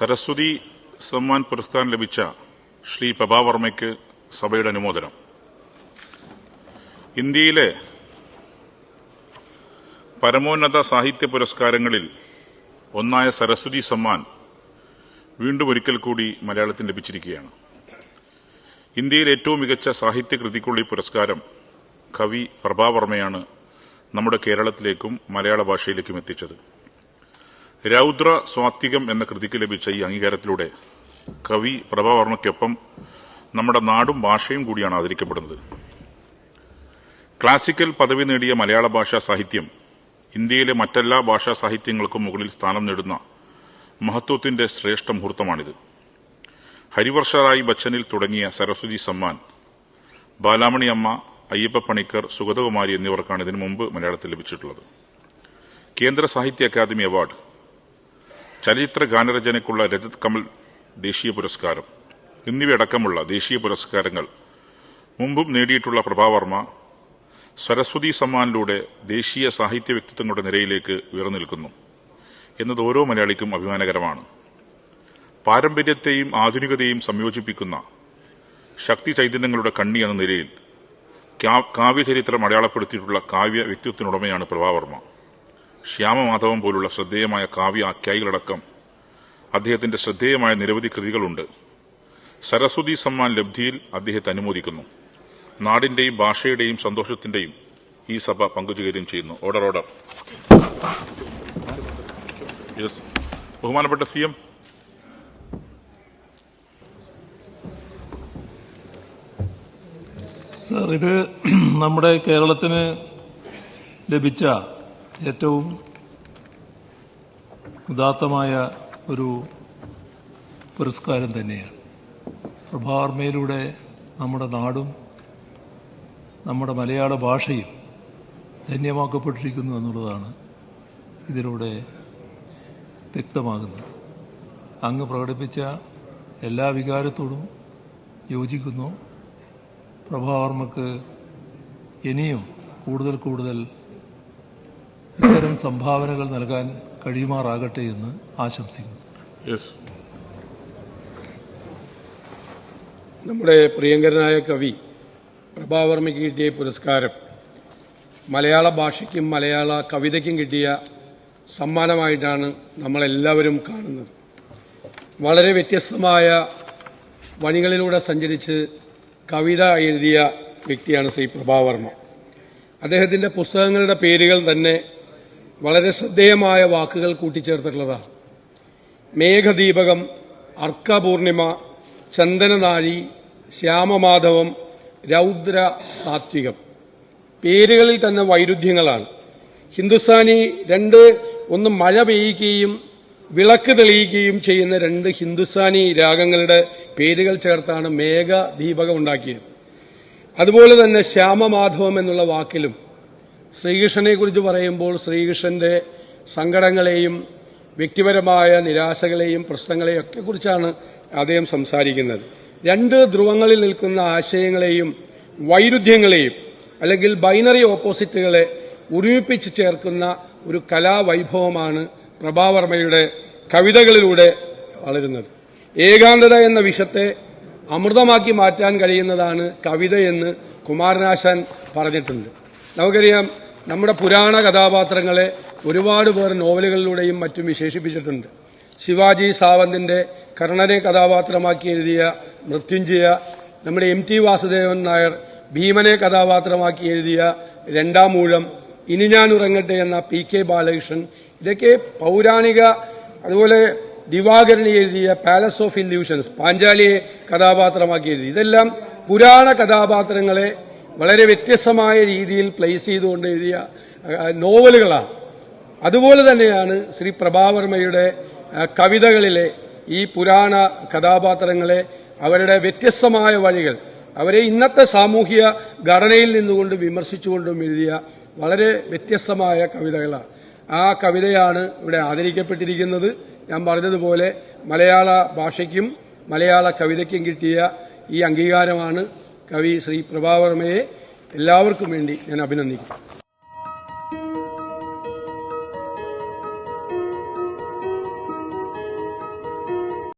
സരസ്വതി സമ്മാൻ പുരസ്കാരം ലഭിച്ച ശ്രീ പ്രഭാവർമ്മയ്ക്ക് സഭയുടെ അനുമോദനം. ഇന്ത്യയിലെ പരമോന്നത സാഹിത്യ പുരസ്കാരങ്ങളിൽ ഒന്നായ സരസ്വതി സമ്മാൻ വീണ്ടും ഒരിക്കൽ കൂടി മലയാളത്തിന് ലഭിച്ചിരിക്കുകയാണ്. ഇന്ത്യയിലെ ഏറ്റവും മികച്ച സാഹിത്യകൃതിക്കുള്ള ഈ പുരസ്കാരം കവി പ്രഭാവർമ്മയാണ് നമ്മുടെ കേരളത്തിലേക്കും മലയാള ഭാഷയിലേക്കും എത്തിച്ചത്. രൗദ്ര സ്വാത്വികം എന്ന കൃതിക്ക് ലഭിച്ച ഈ അംഗീകാരത്തിലൂടെ കവി പ്രഭാവർമ്മയ്ക്കൊപ്പം നമ്മുടെ നാടും ഭാഷയും കൂടിയാണ് ആദരിക്കപ്പെടുന്നത്. ക്ലാസിക്കൽ പദവി നേടിയ മലയാള ഭാഷാ സാഹിത്യം ഇന്ത്യയിലെ മറ്റെല്ലാ ഭാഷാ സാഹിത്യങ്ങൾക്കും മുകളിൽ സ്ഥാനം നേടുന്ന മഹത്വത്തിന്റെ ശ്രേഷ്ഠ മുഹൂർത്തമാണിത്. ഹരിവർഷ റായ് ബച്ചനിൽ തുടങ്ങിയ സരസ്വതി സമ്മാൻ ബാലാമണി അമ്മ, അയ്യപ്പ പണിക്കർ, സുഗതകുമാരി എന്നിവർക്കാണ് ഇതിനു മുമ്പ് മലയാളത്തിൽ ലഭിച്ചിട്ടുള്ളത്. കേന്ദ്ര സാഹിത്യ അക്കാദമി അവാർഡ്, ചലച്ചിത്ര ഗാനരചനയ്ക്കുള്ള രജത് കമൽ ദേശീയ പുരസ്കാരം എന്നിവയടക്കമുള്ള ദേശീയ പുരസ്കാരങ്ങൾ മുമ്പും നേടിയിട്ടുള്ള പ്രഭാവർമ്മ സരസ്വതി സമ്മാനിലൂടെ ദേശീയ സാഹിത്യ വ്യക്തിത്വങ്ങളുടെ നിരയിലേക്ക് ഉയർന്നിൽക്കുന്നു എന്നത് ഓരോ മലയാളിക്കും അഭിമാനകരമാണ്. പാരമ്പര്യത്തെയും ആധുനികതയെയും സംയോജിപ്പിക്കുന്ന ശക്തി ചൈതന്യങ്ങളുടെ കണ്ണി എന്ന നിലയിൽ കാവ്യചരിത്രം അടയാളപ്പെടുത്തിയിട്ടുള്ള കാവ്യ വ്യക്തിത്വത്തിനുടമയാണ് പ്രഭാവർമ്മ. ശ്യാമമാധവം പോലുള്ള ശ്രദ്ധേയമായ കാവ്യ ആഖ്യായികളടക്കം അദ്ദേഹത്തിന്റെ ശ്രദ്ധേയമായ നിരവധി കൃതികളുണ്ട്. സരസ്വതി സമ്മാൻ ലബ്ധിയിൽ അദ്ദേഹത്തെ അനുമോദിക്കുന്നു. നാടിന്റെയും ഭാഷയുടെയും സന്തോഷത്തിന്റെയും ഈ സഭ പങ്കുചേരുകയും ചെയ്യുന്നു. ഓർഡർ. ബഹുമാനപ്പെട്ട CM. സർ, ഇത് നമ്മുടെ കേരളത്തിന് ലഭിച്ച ഏറ്റവും ഉദാത്തമായ ഒരു പുരസ്കാരം തന്നെയാണ്. പ്രഭാവർമ്മയിലൂടെ നമ്മുടെ നാടും നമ്മുടെ മലയാള ഭാഷയും ധന്യമാക്കപ്പെട്ടിരിക്കുന്നു എന്നുള്ളതാണ് ഇതിലൂടെ വ്യക്തമാകുന്നത്. അങ്ങ് പ്രകടിപ്പിച്ച എല്ലാ വികാരത്തോടും യോജിക്കുന്നു. പ്രഭാവർമ്മക്ക് ഇനിയും കൂടുതൽ ഇത്തരം സംഭാവനകൾ നൽകാൻ കഴിയുമാറാകട്ടെ എന്ന് ആശംസിക്കുന്നു. നമ്മുടെ പ്രിയങ്കരനായ കവി പ്രഭാവർമ്മയ്ക്ക് കിട്ടിയ പുരസ്കാരം മലയാള ഭാഷയ്ക്കും മലയാള കവിതയ്ക്കും കിട്ടിയ സമ്മാനമായിട്ടാണ് നമ്മളെല്ലാവരും കാണുന്നത്. വളരെ വ്യത്യസ്തമായ വഴികളിലൂടെ സഞ്ചരിച്ച് കവിത എഴുതിയ വ്യക്തിയാണ് ശ്രീ പ്രഭാവർമ്മ. അദ്ദേഹത്തിന്റെ പുസ്തകങ്ങളുടെ പേരുകൾ തന്നെ വളരെ ശ്രദ്ധേയമായ വാക്കുകൾ കൂട്ടിച്ചേർത്തിട്ടുള്ളതാണ്. മേഘദീപകം, അർക്കപൂർണിമ, ചന്ദനനാഴി, ശ്യാമമാധവം, രൗദ്ര സാത്വികം. പേരുകളിൽ തന്നെ വൈരുദ്ധ്യങ്ങളാണ്. ഹിന്ദുസ്ഥാനി ഒന്ന് മഴ പെയ്യുകയും വിളക്ക് തെളിയിക്കുകയും ചെയ്യുന്ന രണ്ട് ഹിന്ദുസ്ഥാനി രാഗങ്ങളുടെ പേരുകൾ ചേർത്താണ് മേഘദീപകം ഉണ്ടാക്കിയത്. അതുപോലെ തന്നെ ശ്യാമമാധവം എന്നുള്ള വാക്കിലും ശ്രീകൃഷ്ണനെ കുറിച്ച് പറയുമ്പോൾ ശ്രീകൃഷ്ണന്റെ സങ്കടങ്ങളെയും വ്യക്തിപരമായ നിരാശകളെയും പ്രശ്നങ്ങളെയും ഒക്കെ കുറിച്ചാണ് അദ്ദേഹം സംസാരിക്കുന്നത്. രണ്ട് ധ്രുവങ്ങളിൽ നിൽക്കുന്ന ആശയങ്ങളെയും വൈരുദ്ധ്യങ്ങളെയും അല്ലെങ്കിൽ ബൈനറി ഓപ്പോസിറ്റുകളെ ഒരുമിപ്പിച്ച് ചേർക്കുന്ന ഒരു കലാവൈഭവമാണ് പ്രഭാവർമ്മയുടെ കവിതകളിലൂടെ വളരുന്നത്. ഏകാന്തത എന്ന വിഷത്തെ അമൃതമാക്കി മാറ്റാൻ കഴിയുന്നതാണ് കവിതയെന്ന് കുമാരനാശാൻ പറഞ്ഞിട്ടുണ്ട്. നമുക്കറിയാം, നമ്മുടെ പുരാണ കഥാപാത്രങ്ങളെ ഒരുപാട് പേർ നോവലുകളിലൂടെയും മറ്റും വിശേഷിപ്പിച്ചിട്ടുണ്ട്. ശിവാജി സാവന്തിന്റെ കർണനെ കഥാപാത്രമാക്കി എഴുതിയ മൃത്യുഞ്ജയ, നമ്മുടെ MT വാസുദേവൻ നായർ ഭീമനെ കഥാപാത്രമാക്കി എഴുതിയ രണ്ടാം ഊഴം, ഇനി ഞാൻ ഉറങ്ങട്ടെ എന്ന PK ബാലകൃഷ്ണൻ, ഇതൊക്കെ പൗരാണിക. അതുപോലെ ദിവാകരനി എഴുതിയ പാലസ് ഓഫ് ഇല്യൂഷൻസ്, പാഞ്ചാലിയെ കഥാപാത്രമാക്കി എഴുതി. ഇതെല്ലാം പുരാണ കഥാപാത്രങ്ങളെ വളരെ വ്യത്യസ്തമായ രീതിയിൽ പ്ലേസ് ചെയ്തുകൊണ്ട് എഴുതിയ നോവലുകളാണ്. അതുപോലെ തന്നെയാണ് ശ്രീ പ്രഭാവർമ്മയുടെ കവിതകളിലെ ഈ പുരാണ കഥാപാത്രങ്ങളെ അവരുടെ വ്യത്യസ്തമായ വഴികൾ, അവരെ ഇന്നത്തെ സാമൂഹിക ഘടനയിൽ നിന്നുകൊണ്ട് വിമർശിച്ചുകൊണ്ടും എഴുതിയ വളരെ വ്യത്യസ്തമായ കവിതകളാണ്. ആ കവിതയാണ് ഇവിടെ ആദരിക്കപ്പെട്ടിരിക്കുന്നത്. ഞാൻ പറഞ്ഞതുപോലെ മലയാള ഭാഷയ്ക്കും മലയാള കവിതയ്ക്കും കിട്ടിയ ഈ അംഗീകാരമാണ് കവി ശ്രീ പ്രഭാവർമ്മയെ എല്ലാവർക്കും വേണ്ടി ഞാൻ അഭിനന്ദിക്കുന്നു.